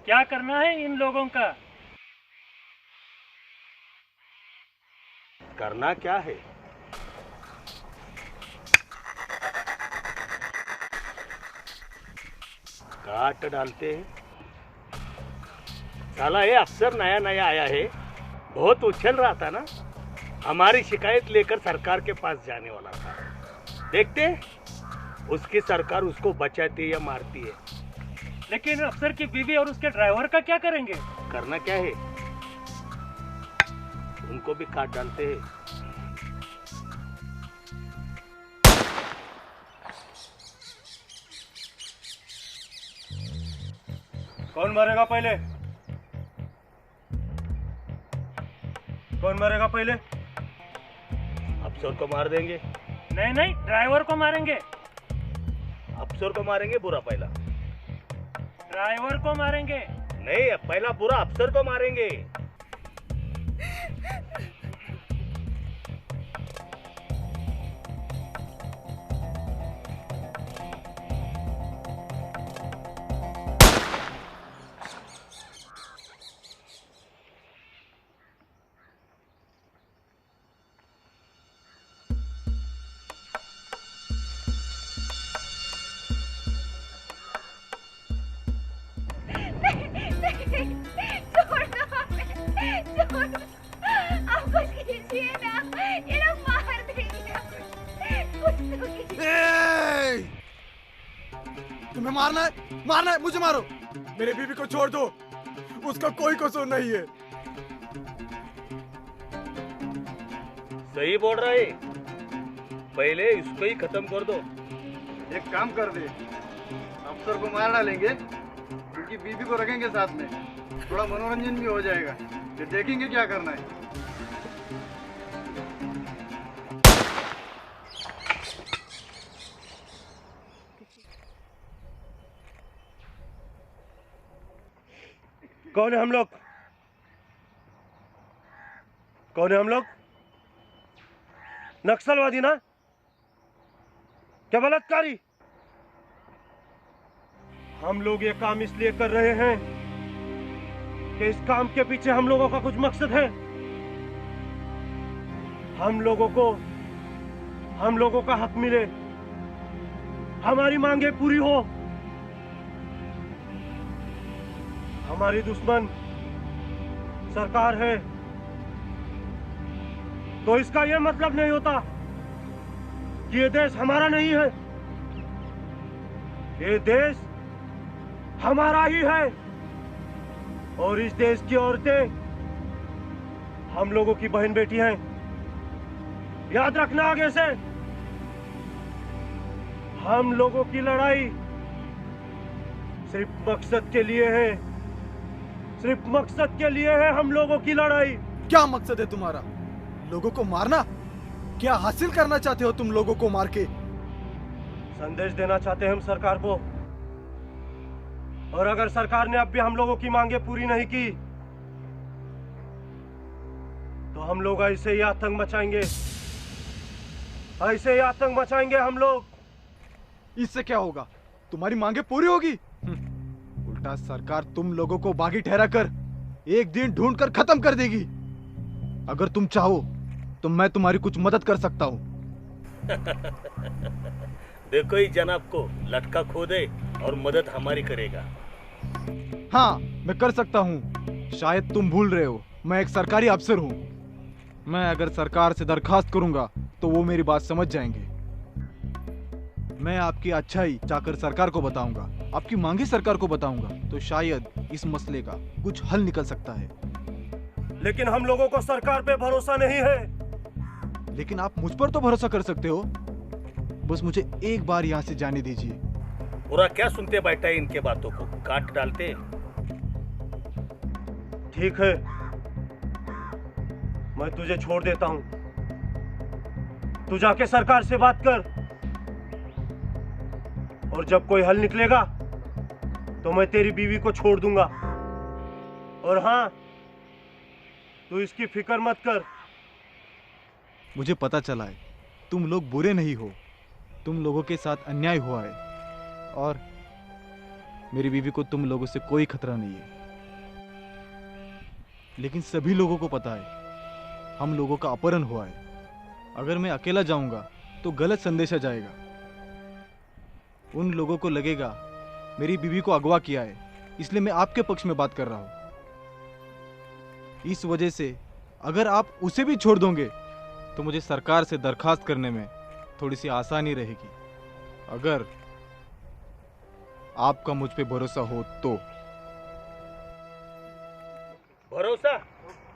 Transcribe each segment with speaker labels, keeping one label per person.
Speaker 1: क्या करना है इन लोगों का?
Speaker 2: करना क्या है? काट डालते हैं। साला ये अफसर नया नया आया है, बहुत उछल रहा था ना, हमारी शिकायत लेकर सरकार के पास जाने वाला था। देखते हैं उसकी सरकार उसको बचाती है या मारती है।
Speaker 1: लेकिन अफसर की बीवी और उसके ड्राइवर का क्या करेंगे?
Speaker 2: करना क्या है, उनको भी काट डालते हैं।
Speaker 1: कौन मरेगा पहले? कौन मरेगा पहले?
Speaker 2: अफसर को मार देंगे।
Speaker 1: नहीं नहीं, ड्राइवर को मारेंगे।
Speaker 2: अफसर को मारेंगे बुरा पहला।
Speaker 1: ड्राइवर को मारेंगे।
Speaker 2: नहीं, पहला बुरा अफसर को मारेंगे।
Speaker 3: तुम्हें मारना है, मुझे मारो। मेरे बीवी को छोड़ दो, उसका कोई कसूर नहीं है।
Speaker 2: सही बोल रहा है, पहले इसको ही खत्म कर दो।
Speaker 4: एक काम कर दे, अफसर को मार डालेंगे, उनकी बीवी को रखेंगे साथ में, थोड़ा मनोरंजन भी हो जाएगा। फिर देखेंगे क्या करना है।
Speaker 1: कौन है हम लोग? कौन है हम लोग? नक्सलवादी ना? क्या बलात्कारी? हम लोग ये काम इसलिए कर रहे हैं कि इस काम के पीछे हम लोगों का कुछ मकसद है। हम लोगों का हक मिले, हमारी मांगे पूरी हो। हमारी दुश्मन सरकार है, तो इसका यह मतलब नहीं होता कि ये देश हमारा नहीं है। ये देश हमारा ही है, और इस देश की औरतें हम लोगों की बहन बेटी हैं। याद रखना, आगे से हम लोगों की लड़ाई सिर्फ मकसद के लिए है, सिर्फ मकसद के लिए है हम लोगों की लड़ाई।
Speaker 3: क्या मकसद है तुम्हारा? लोगों को मारना? क्या हासिल करना चाहते हो तुम लोगों को मार के?
Speaker 1: संदेश देना चाहते हैं हम सरकार को, और अगर सरकार ने अब भी हम लोगों की मांगे पूरी नहीं की तो हम लोग ऐसे ही आतंक मचाएंगे, ऐसे ही आतंक मचाएंगे हम लोग।
Speaker 3: इससे क्या होगा? तुम्हारी मांगे पूरी होगी? उल्टा सरकार तुम लोगों को बागी ठहरा कर एक दिन ढूंढ कर खत्म कर देगी। अगर तुम चाहो तो मैं तुम्हारी कुछ मदद कर सकता हूँ।
Speaker 2: देखो ही जनाब को लटका खो दे और मदद हमारी करेगा।
Speaker 3: हाँ, मैं कर सकता हूँ। शायद तुम भूल रहे हो, मैं एक सरकारी अफसर हूँ। मैं अगर सरकार से दरखास्त करूंगा तो वो मेरी बात समझ जाएंगे। मैं आपकी अच्छाई चाहकर सरकार को बताऊंगा, आपकी मांगे सरकार को बताऊंगा, तो शायद इस मसले का कुछ हल निकल सकता है।
Speaker 1: लेकिन हम लोगों को सरकार पे भरोसा नहीं है।
Speaker 3: लेकिन आप मुझ पर तो भरोसा कर सकते हो। बस मुझे एक बार यहाँ से जाने दीजिए।
Speaker 2: पूरा क्या सुनते बैठा है इनके बातों को, काट डालते।
Speaker 1: ठीक है, मैं तुझे छोड़ देता हूँ। तू जाके सरकार से बात कर, और जब कोई हल निकलेगा तो मैं तेरी बीवी को छोड़ दूंगा। और हाँ, तू इसकी फिक्र मत कर।
Speaker 3: मुझे पता चला है तुम लोग बुरे नहीं हो, तुम लोगों के साथ अन्याय हुआ है, और मेरी बीवी को तुम लोगों से कोई खतरा नहीं है। लेकिन सभी लोगों को पता है हम लोगों का अपहरण हुआ है। अगर मैं अकेला जाऊंगा तो गलत संदेशा जाएगा। उन लोगों को लगेगा मेरी बीवी को अगवा किया है, इसलिए मैं आपके पक्ष में बात कर रहा हूं। इस वजह से अगर आप उसे भी छोड़ दोगे तो मुझे सरकार से दरखास्त करने में थोड़ी सी आसानी रहेगी। अगर आपका मुझ पे भरोसा हो तो।
Speaker 2: भरोसा?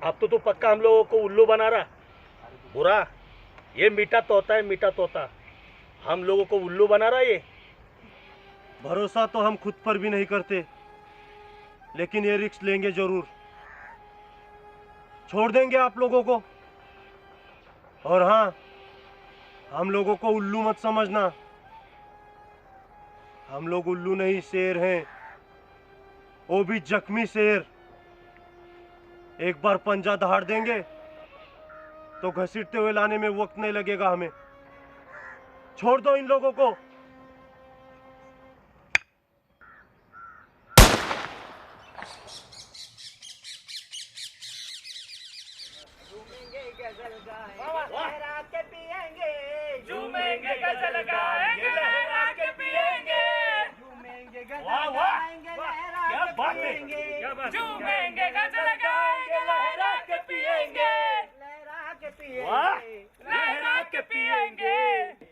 Speaker 2: अब तो तू पक्का हम लोगों को उल्लू बना रहा। बुरा, ये मीठा तोता है, मीठा तोता। हम लोगों को उल्लू बना रहा ये।
Speaker 1: भरोसा तो हम खुद पर भी नहीं करते, लेकिन ये रिस्क लेंगे जरूर। छोड़ देंगे आप लोगों को। और हाँ, हम लोगों को उल्लू मत समझना। हम लोग उल्लू नहीं, शेर हैं, वो भी जख्मी शेर। एक बार पंजा दहाड़ देंगे तो घसीटते हुए लाने में वक्त नहीं लगेगा हमें। छोड़ दो इन लोगों को।
Speaker 2: झूमेंगे गजल गाएंगे, लहरा के पिएंगे। वाह वाह, क्या बात है, क्या बात है। झूमेंगे गजल गाएंगे, लहरा के पिएंगे। वाह, लहरा के पिएंगे।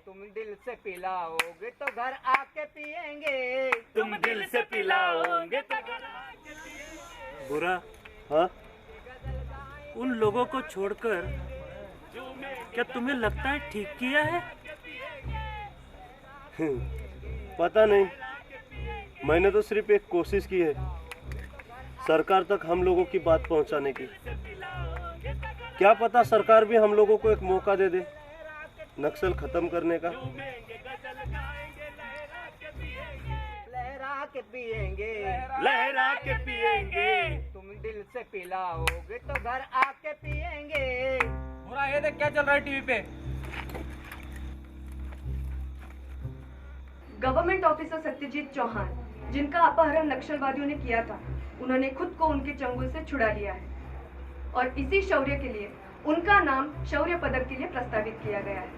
Speaker 5: तुम दिल से पिलाओगे तो घर आके पिएंगे।
Speaker 2: तुम दिल से पिलाओगे तो घर आके पिएंगे।
Speaker 6: बुरा,
Speaker 1: हाँ?
Speaker 6: उन लोगों को छोड़कर क्या तुम्हें लगता है ठीक किया है?
Speaker 1: पता नहीं, मैंने तो सिर्फ एक कोशिश की है सरकार तक हम लोगों की बात पहुंचाने की। क्या पता सरकार भी हम लोगों को एक मौका दे दे नक्सल खत्म करने का।
Speaker 5: लहरा के पिएंगे,
Speaker 2: लहरा के पिएंगे।
Speaker 5: तुम दिल से पिलाओगे तो घर आके पिएंगे।
Speaker 7: बुरा, ये देख क्या चल रहा है टीवी पे।
Speaker 8: गवर्नमेंट ऑफिसर सत्यजीत चौहान, जिनका अपहरण नक्सलवादियों ने किया था, उन्होंने खुद को उनके चंगुल से छुड़ा लिया है और इसी शौर्य के लिए उनका नाम शौर्य पदक के लिए प्रस्तावित किया गया है।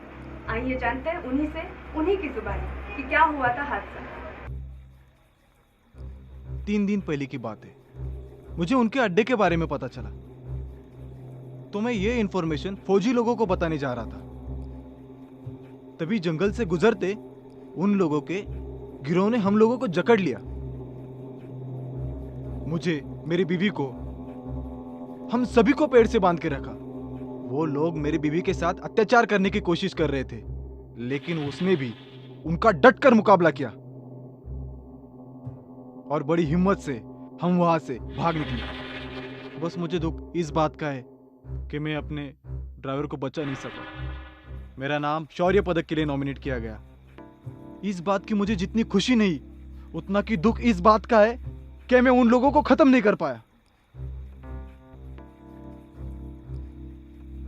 Speaker 8: आइए जानते हैं उन्हीं की जुबानी कि क्या हुआ था हादसा।
Speaker 3: 3 दिन पहले की बात है, मुझे उनके अड्डे के बारे में पता चला तो मैं ये इंफॉर्मेशन फौजी लोगों को बताने जा रहा था। तभी जंगल से गुजरते उन लोगों के गिरोह ने हम लोगों को जकड़ लिया। मुझे, मेरी बीवी को, हम सभी को पेड़ से बांध के रखा। वो लोग मेरी बीवी के साथ अत्याचार करने की कोशिश कर रहे थे, लेकिन उसने भी उनका डटकर मुकाबला किया और बड़ी हिम्मत से हम वहां से भाग निकले। बस मुझे दुख इस बात का है कि मैं अपने ड्राइवर को बचा नहीं सका। मेरा नाम शौर्य पदक के लिए नॉमिनेट किया गया। इस बात की मुझे जितनी खुशी नहीं, उतना की दुख इस बात का है कि मैं उन लोगों को खत्म नहीं कर पाया।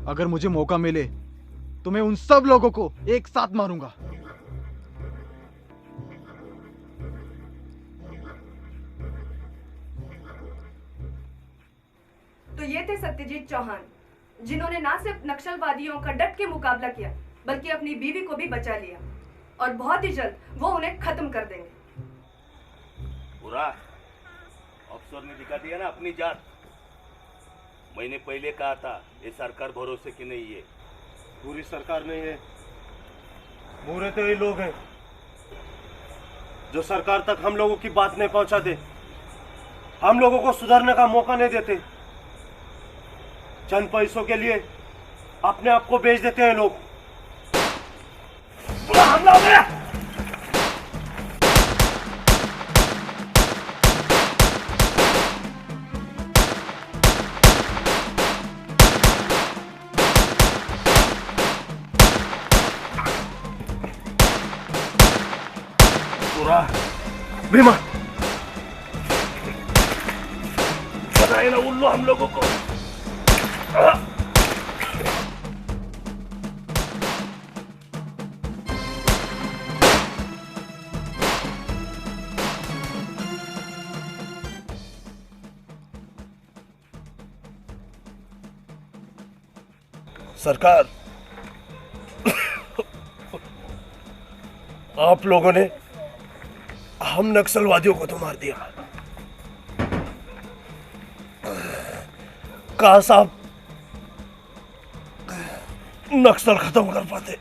Speaker 3: अगर मुझे मौका मिले तो मैं उन सब लोगों को एक साथ मारूंगा।
Speaker 8: तो ये थे सत्यजीत चौहान, जिन्होंने ना सिर्फ नक्सलवादियों का डट के मुकाबला किया, बल्कि अपनी बीवी को भी बचा लिया और बहुत ही जल्द वो उन्हें खत्म कर देंगे।
Speaker 2: बुरा, अफसर ने दिखा दिया ना अपनी जात। मैंने पहले कहा था ये सरकार भरोसे की नहीं है।
Speaker 1: पूरी सरकार नहीं है, बुरे तो ये लोग हैं जो सरकार तक हम लोगों की बात नहीं पहुंचाते, हम लोगों को सुधरने का मौका नहीं देते। चंद पैसों के लिए अपने आप को बेच देते हैं लोग।
Speaker 2: बुरा, हमला हो गया। बुरा,
Speaker 1: भीमा,
Speaker 2: बताए ना उल्लू हम लोगों को।
Speaker 1: सरकार, आप लोगों ने हम नक्सलवादियों को तो मार दिया, काश आप नक्सल खत्म कर पाते।